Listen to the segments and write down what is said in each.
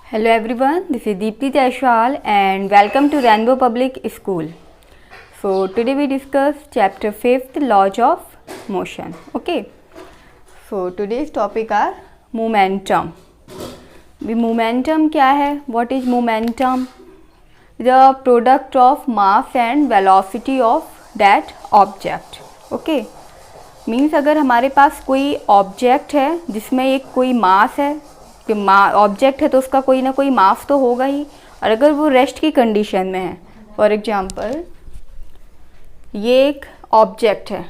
Hello everyone, this is Deepti Jaiswal and welcome to Rainbow Public School. So today we discuss chapter 5th, laws of motion. Okay. So today's topic are momentum. The momentum क्या है? What is momentum? The product of mass and velocity of that object. Okay. Means अगर हमारे पास कोई object है जिसमें एक कोई मास है कि ऑब्जेक्ट है तो उसका कोई ना कोई मास तो होगा ही, और अगर वो रेस्ट की कंडीशन में है, फॉर एग्जांपल ये एक ऑब्जेक्ट है,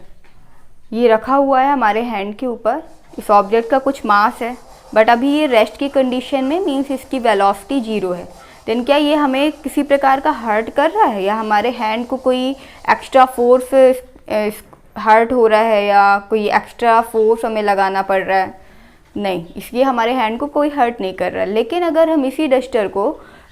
ये रखा हुआ है हमारे हैंड के ऊपर, इस ऑब्जेक्ट का कुछ मास है बट अभी ये रेस्ट की कंडीशन में, मीन्स इसकी वेलोसिटी 0 है, देन क्या ये हमें किसी प्रकार का हर्ट कर रहा है या हमारे हैंड को कोई एक्स्ट्रा फोर्स हर्ट हो रहा है या कोई एक्स्ट्रा फोर्स हमें लगाना पड़ रहा है? नहीं, इसलिए हमारे हैंड को कोई हर्ट नहीं कर रहा है। लेकिन अगर हम इसी डस्टर को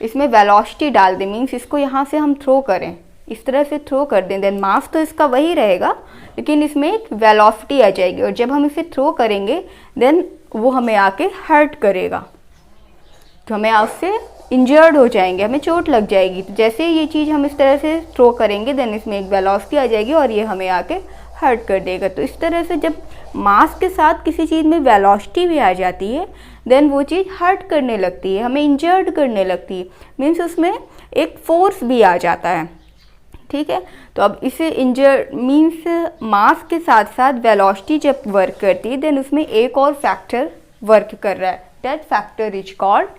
इसमें वेलोसिटी डाल दें, मीन्स इसको यहाँ से हम थ्रो करें, इस तरह से थ्रो कर दें, देन मास तो इसका वही रहेगा लेकिन इसमें एक वेलोसिटी आ जाएगी, और जब हम इसे थ्रो करेंगे देन वो हमें आके हर्ट करेगा, तो हमें उससे इंजर्ड हो जाएंगे, हमें चोट लग जाएगी। तो जैसे ये चीज़ हम इस तरह से थ्रो करेंगे देन इसमें एक वेलोसिटी आ जाएगी और ये हमें आके हर्ट कर देगा। तो इस तरह से जब मास के साथ किसी चीज़ में वेलोसिटी भी आ जाती है देन वो चीज़ हर्ट करने लगती है, हमें इंजर्ड करने लगती है, मीन्स उसमें एक फोर्स भी आ जाता है। ठीक है, तो अब इसे इंजर्ड मीन्स मास के साथ साथ वेलोसिटी जब वर्क करती है देन उसमें एक और फैक्टर वर्क कर रहा है, that factor is called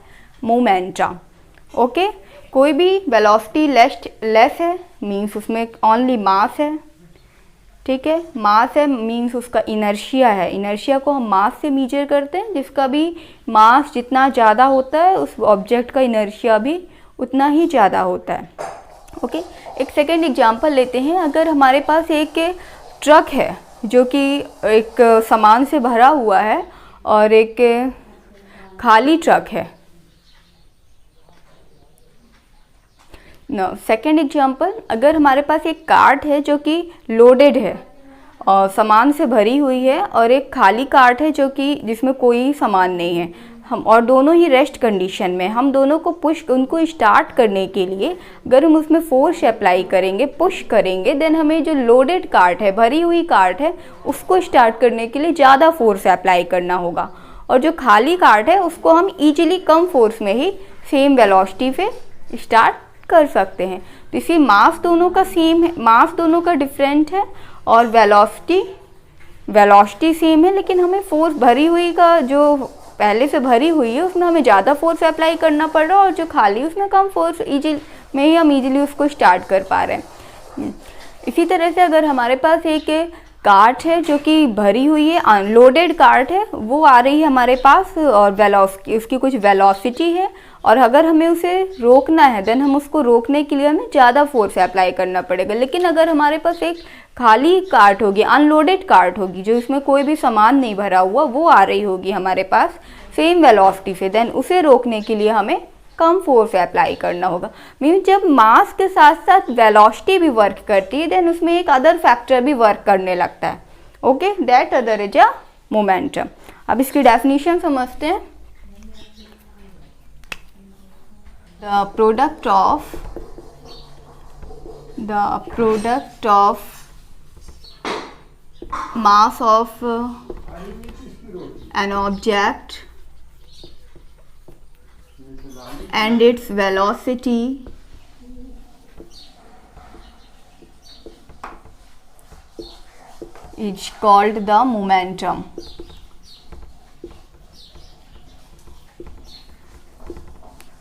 momentum. Okay, कोई भी वेलोसिटी लेस है मीन्स उसमें ओनली मास है। ठीक है, मास है मीन्स उसका इनर्शिया है, इनर्शिया को हम मास से मीजर करते हैं, जिसका भी मास जितना ज़्यादा होता है उस ऑब्जेक्ट का इनर्शिया भी उतना ही ज़्यादा होता है। ओके, एक सेकेंड एग्जांपल लेते हैं। अगर हमारे पास एक ट्रक है जो कि एक सामान से भरा हुआ है और एक खाली ट्रक है। सेकेंड एग्जांपल, अगर हमारे पास एक कार्ट है जो कि लोडेड है और सामान से भरी हुई है, और एक खाली कार्ट है जो कि जिसमें कोई सामान नहीं है, हम और दोनों ही रेस्ट कंडीशन में, हम दोनों को उनको स्टार्ट करने के लिए अगर हम उसमें फोर्स अप्लाई करेंगे, पुश करेंगे, देन हमें जो लोडेड कार्ट है, भरी हुई कार्ट है, उसको स्टार्ट करने के लिए ज़्यादा फोर्स अप्लाई करना होगा, और जो खाली कार्ट है उसको हम ईजिली कम फोर्स में ही सेम वेलोसिटी पे स्टार्ट कर सकते हैं। तो इसी मास दोनों का सेम है, मास दोनों का डिफरेंट है और वेलोसिटी सेम है, लेकिन हमें फोर्स भरी हुई का जो पहले से भरी हुई है उसमें हमें ज़्यादा फोर्स अप्लाई करना पड़ रहा है, और जो खाली उसमें कम फोर्स में ही हम इजीली उसको स्टार्ट कर पा रहे हैं। इसी तरह से अगर हमारे पास एक कार्ट है जो कि भरी हुई है, अनलोडेड कार्ट है, वो आ रही है हमारे पास और उसकी कुछ वेलोसिटी है, और अगर हमें उसे रोकना है देन हम उसको रोकने के लिए हमें ज़्यादा फोर्स अप्लाई करना पड़ेगा। लेकिन अगर हमारे पास एक खाली कार्ट होगी, अनलोडेड कार्ट होगी, जो इसमें कोई भी सामान नहीं भरा हुआ, वो आ रही होगी हमारे पास सेम वेलोसिटी से, देन उसे रोकने के लिए हमें कम फोर्स अप्लाई करना होगा। मीन्स जब मास के साथ साथ वेलोसिटी भी वर्क करती है देन उसमें एक अदर फैक्टर भी वर्क करने लगता है। Okay, that other is a momentum. अब इसकी डेफिनेशन समझते हैं। The product of mass of an object and its velocity is called the momentum.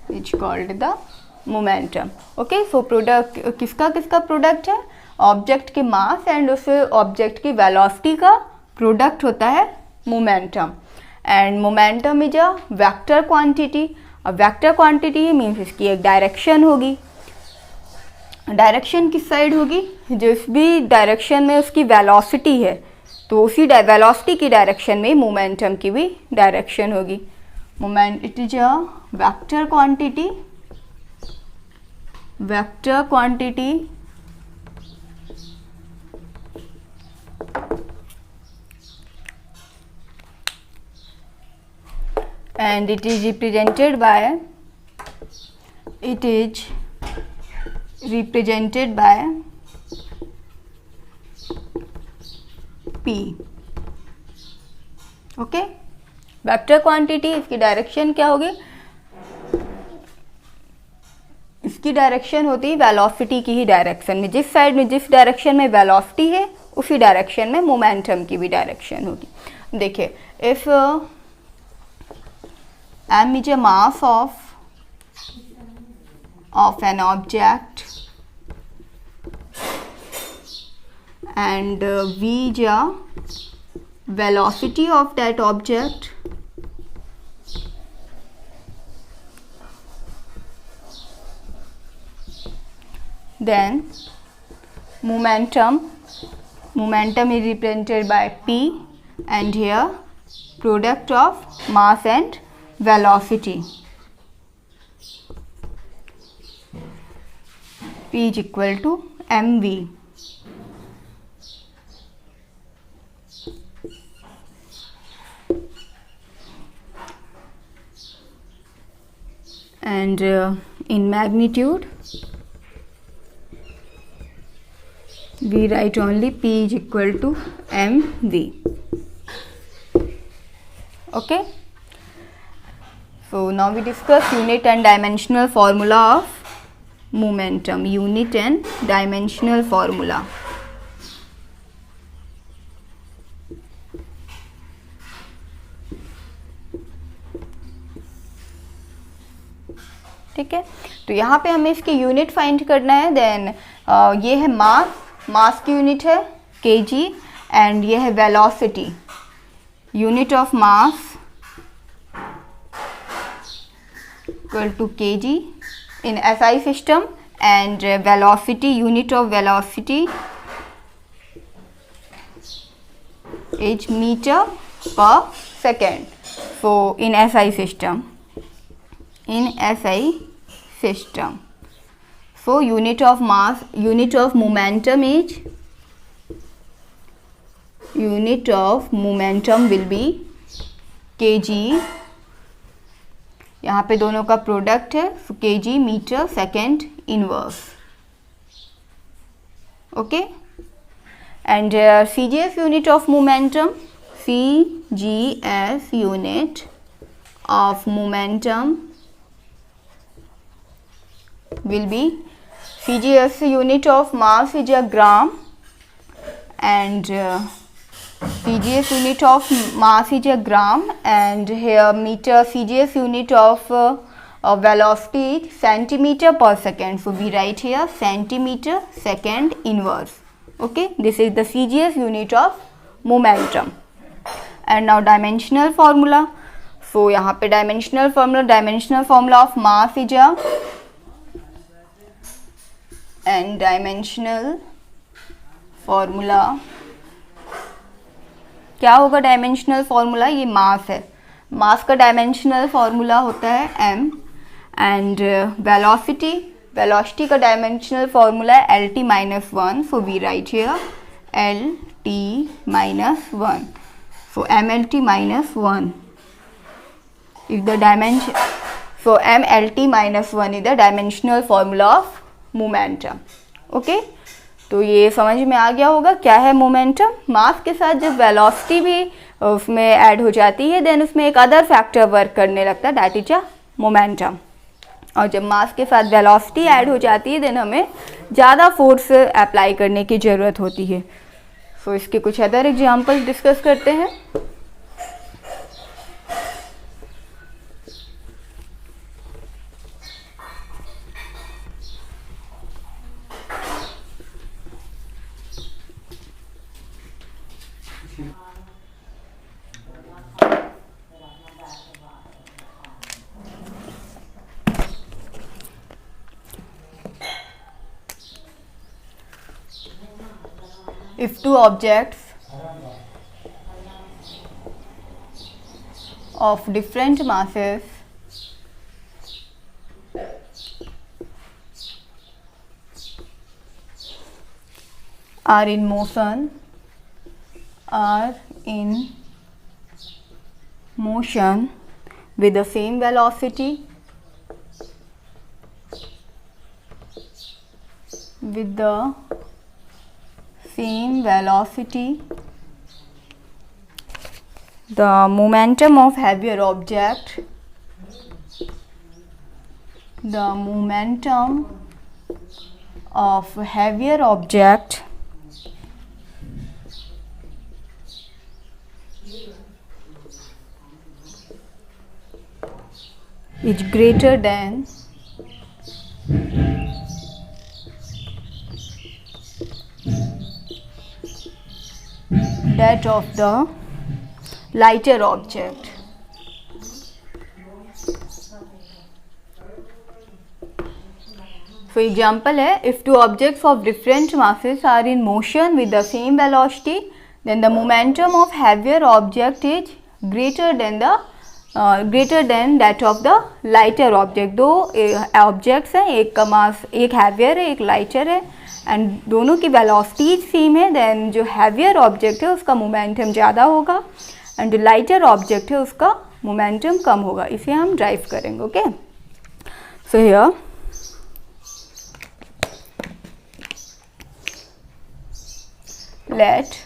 It's called the momentum. Okay, so product किसका product है? ऑब्जेक्ट के मास एंड उस object की velocity का प्रोडक्ट होता है momentum. And momentum is a vector quantity. अब vector quantity है मीन्स इसकी एक डायरेक्शन होगी। डायरेक्शन किस साइड होगी? जिस भी डायरेक्शन में उसकी वेलोसिटी है तो उसी वेलोसिटी की डायरेक्शन में मोमेंटम की भी डायरेक्शन होगी। It is a vector quantity and it is represented by it is represented by P. Okay, vector quantity, इसकी डायरेक्शन क्या होगी? इसकी डायरेक्शन होती है वेलोसिटी की ही डायरेक्शन में, जिस साइड में जिस डायरेक्शन में वेलोसिटी है उसी डायरेक्शन में मोमेंटम की भी डायरेक्शन होगी. देखिए, if m is a mass of an object and v is a velocity of that object, then momentum is represented by P, and here product of mass and velocity, P is equal to mv. And in magnitude we write only P is equal to mv. Okay, so now we discuss unit and dimensional formula of momentum. Unit and dimensional formula. ठीक है, तो यहाँ पे हमें इसकी unit find करना है. Then ये है मास की यूनिट है kg, एंड ये है velocity. Unit of mass equal to kg in SI system, and velocity, unit of velocity is meter per second. So in SI system, so unit of mass, unit of momentum will be kg. यहाँ पे दोनों का product है, so kg metre second inverse. Okay, and CGS unit of momentum, CGS unit of momentum will be, CGS unit of mass is a gram, and CGS unit of mass is a gram, and here meter, CGS unit of velocity is centimeter per second. So we write here centimeter second inverse. Okay, this is the CGS unit of momentum. And now dimensional formula. So यहाँ पे dimensional formula of mass is a, and dimensional formula क्या होगा? Dimensional formula, ये मास है, मास का dimensional formula होता है m, and velocity का डायमेंशनल फार्मूला है LT - 1. So we write here LT - 1. So MLT - 1 is the dimension. So MLT - 1 is the dimensional formula of momentum. Okay, तो ये समझ में आ गया होगा क्या है मोमेंटम. मास के साथ जब वेलोसिटी भी उसमें ऐड हो जाती है, देन उसमें एक अदर फैक्टर वर्क करने लगता है, दैट इज अ मोमेंटम. और जब मास के साथ वेलोसिटी ऐड हो जाती है, देन हमें ज़्यादा फोर्स अप्लाई करने की ज़रूरत होती है. सो इसके कुछ अदर एग्जांपल्स डिस्कस करते हैं. If two objects of different masses are in motion with the same velocity, with the same velocity, the momentum of heavier object, the momentum of heavier object is greater than that of the lighter object. So example है, if two objects of different masses are in motion with the same velocity, then the momentum of heavier object is greater than that of the lighter object. दो objects हैं, एक का मास, एक heavier है, एक lighter है, and दोनों की वेलोसिटी सेम है, देन जो हैवियर ऑब्जेक्ट है उसका मोमेंटम ज़्यादा होगा एंड जो लाइटर ऑब्जेक्ट है उसका मोमेंटम कम होगा. इसे हम ड्राइव करेंगे. Okay, so here let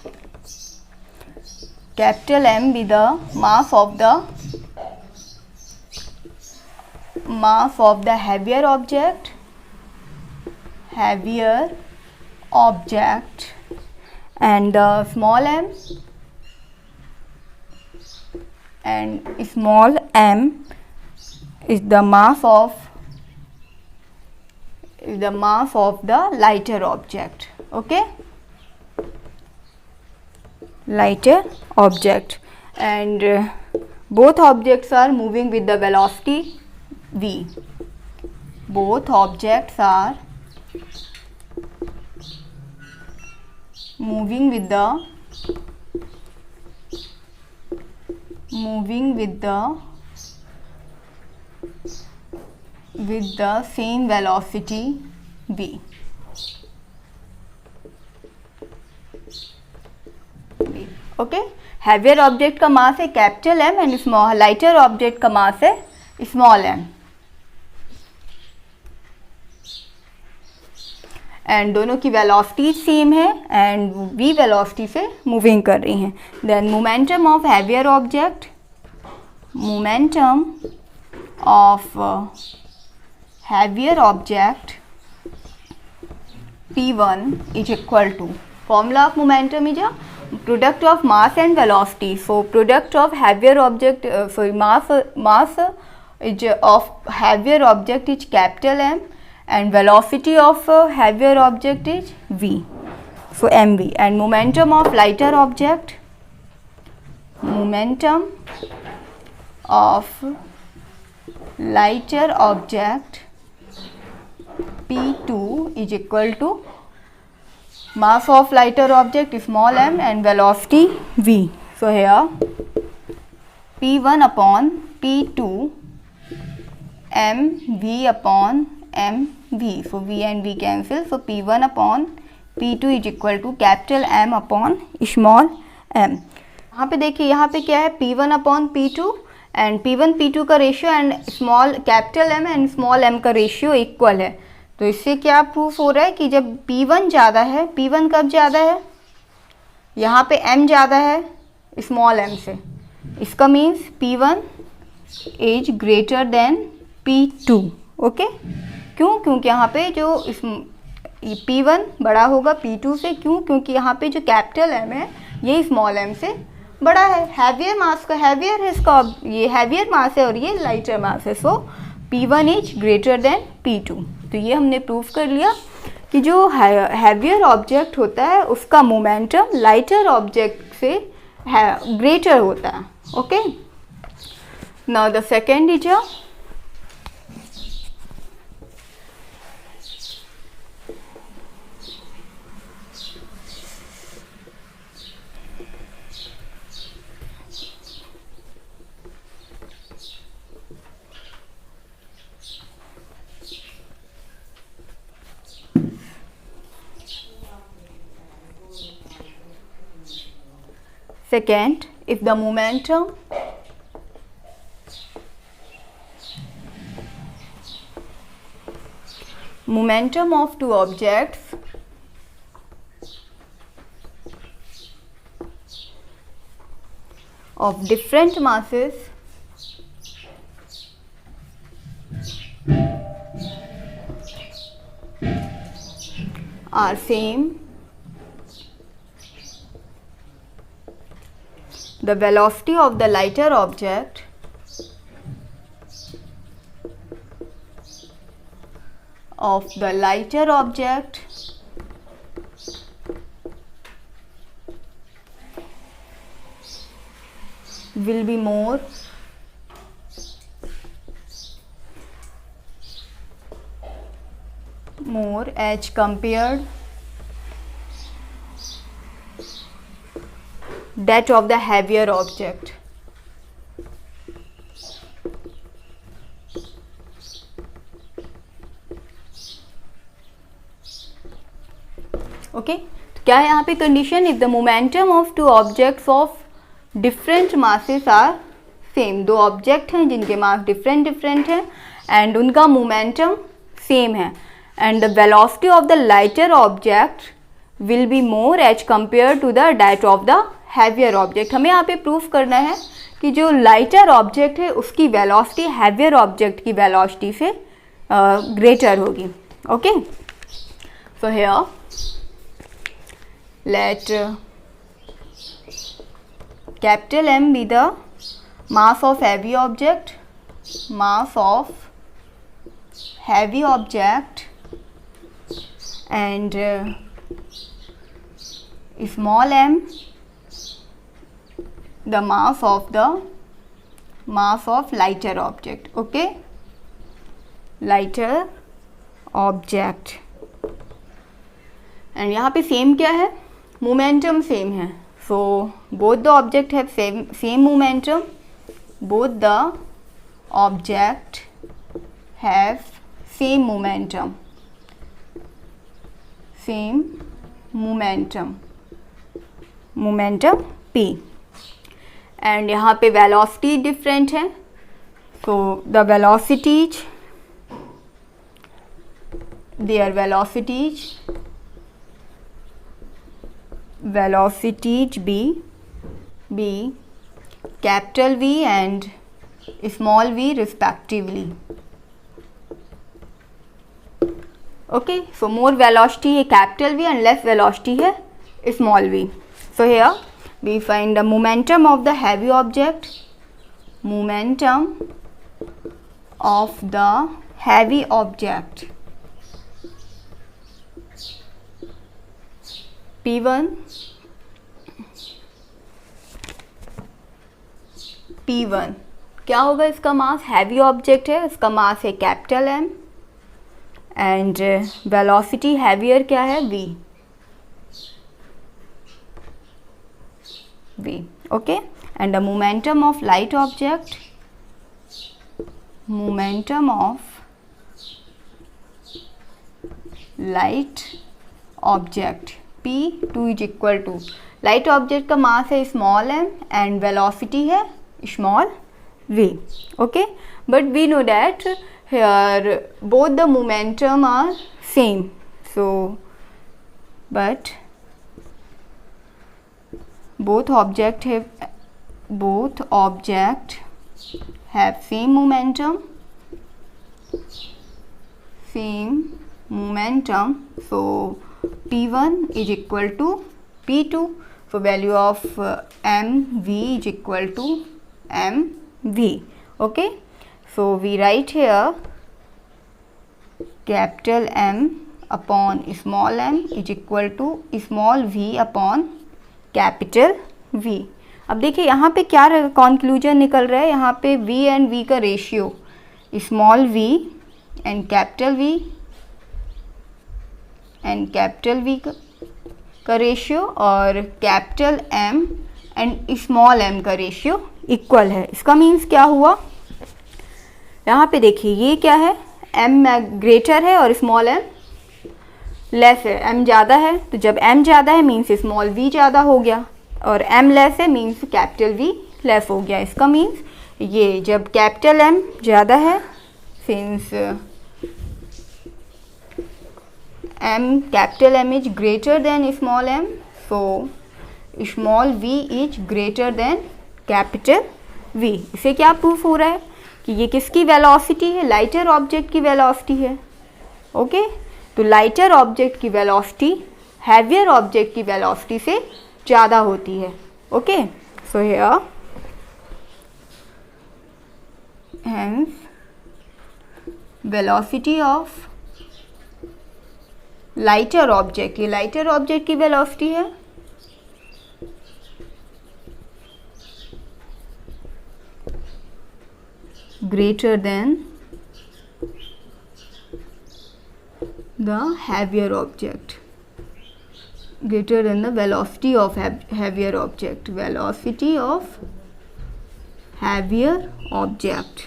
capital M be the mass of the heavier object, and small m is the mass of the lighter object. Okay, lighter object, and both objects are moving with the velocity v. Both objects are moving with the same velocity v. Okay, heavier object का mass है capital M and small lighter object का mass है small m, and दोनों की velocity same है and v velocity से moving कर रही हैं. Then momentum of heavier object, P1 is equal to, formula of momentum is a product of mass and velocity. So product of heavier object, mass is of heavier object is capital M and velocity of heavier object is v, so mv, and momentum of lighter object, P2 is equal to mass of lighter object small m and velocity v. So here P1 upon P2 mv upon mv, so v and v cancel, so P1 upon P2 is equal to capital M upon small m. यहाँ पे देखिए, यहाँ पे क्या है, P1 upon P2 and P1 P2 का ratio and small capital M and small m का ratio equal है. तो इससे क्या प्रूफ हो रहा है कि जब P1 ज़्यादा है, P1 कब ज़्यादा है, यहाँ पे M ज़्यादा है स्मॉल m से, इसका means P1 is greater than P2. Okay, क्यों? क्योंकि यहाँ पे जो P1 बड़ा होगा P2 से. क्यों? क्योंकि यहाँ पे जो कैपिटल M है ये स्मॉल m से बड़ा है. हैवियर मास का हैवियर है, इसका ये हैवियर मास है और ये लाइटर मास है, सो P1 is greater than P2. तो ये हमने प्रूफ कर लिया कि जो हैवियर ऑब्जेक्ट होता है उसका मोमेंटम लाइटर ऑब्जेक्ट से ग्रेटर होता है. Okay, now the second is second, if the momentum of two objects of different masses are same, the velocity of the lighter object will be more as compared that of the heavier object. Okay, तो क्या है यहाँ पे condition? If the momentum of two objects of different masses are same, दो object हैं जिनके mass different हैं and उनका मोमेंटम सेम है, and the velocity of the lighter object will be more as compare to the that of the heavier object. हमें यहाँ पे proof करना है कि जो लाइटर ऑब्जेक्ट है उसकी वेलोसिटी हैवियर ऑब्जेक्ट की वेलोसिटी से ग्रेटर होगी. Okay, so here let capital M be the mass of heavy object, and small m the mass of lighter object. Okay, lighter object. And यहाँ पे same क्या है? Momentum same है. So both the object have same momentum, both the object have same momentum p. And यहाँ पे velocity different है. So the velocities, their velocities be capital V and small v respectively. Okay, so more velocity है capital V and less velocity है small v. So here we find the momentum of the heavy object, P1 क्या होगा? इसका मास, heavy object है, इसका mass है capital M and velocity heavier क्या है? v. Okay, and the momentum of light object P2 is equal to, light object का mass है स्मॉल m एंड वेलोसिटी है small v. Okay, but we know that here both the momentum are same. So but both object have same momentum, so P1 is equal to P2, so value of mv is equal to mv. Okay, so we write here capital M upon small m is equal to small v upon capital V. अब देखिए यहाँ पे क्या conclusion निकल रहा है? यहाँ पे V एंड V का ratio, small v and capital V का रेशियो और capital M and small m का रेशियो इक्वल है. इसका मीन्स क्या हुआ? यहाँ पे देखिए ये क्या है? m ग्रेटर है और स्मॉल m लेस है. m ज़्यादा है, तो जब m ज़्यादा है मीन्स स्मॉल v ज़्यादा हो गया, और m लेस है मीन्स कैपिटल V लेस हो गया. इसका मीन्स ये जब कैपिटल M ज़्यादा है, since capital M is greater than small m, so small v is greater than capital v। इसे क्या प्रूफ हो रहा है कि ये किसकी वेलोसिटी है, लाइटर ऑब्जेक्ट की वेलोसिटी है। ओके, तो लाइटर ऑब्जेक्ट की वेलोसिटी हैवियर ऑब्जेक्ट की वेलोसिटी से ज़्यादा होती है। Okay, so here hence velocity of lighter object, ये lighter object की velocity है greater than the heavier object, greater than the velocity of heavier object, velocity of heavier object।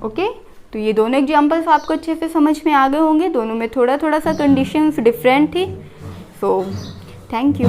Okay, तो ये दोनों एग्जांपल्स आपको अच्छे से समझ में आ गए होंगे। दोनों में थोड़ा थोड़ा सा कंडीशंस डिफरेंट थी। So thank you.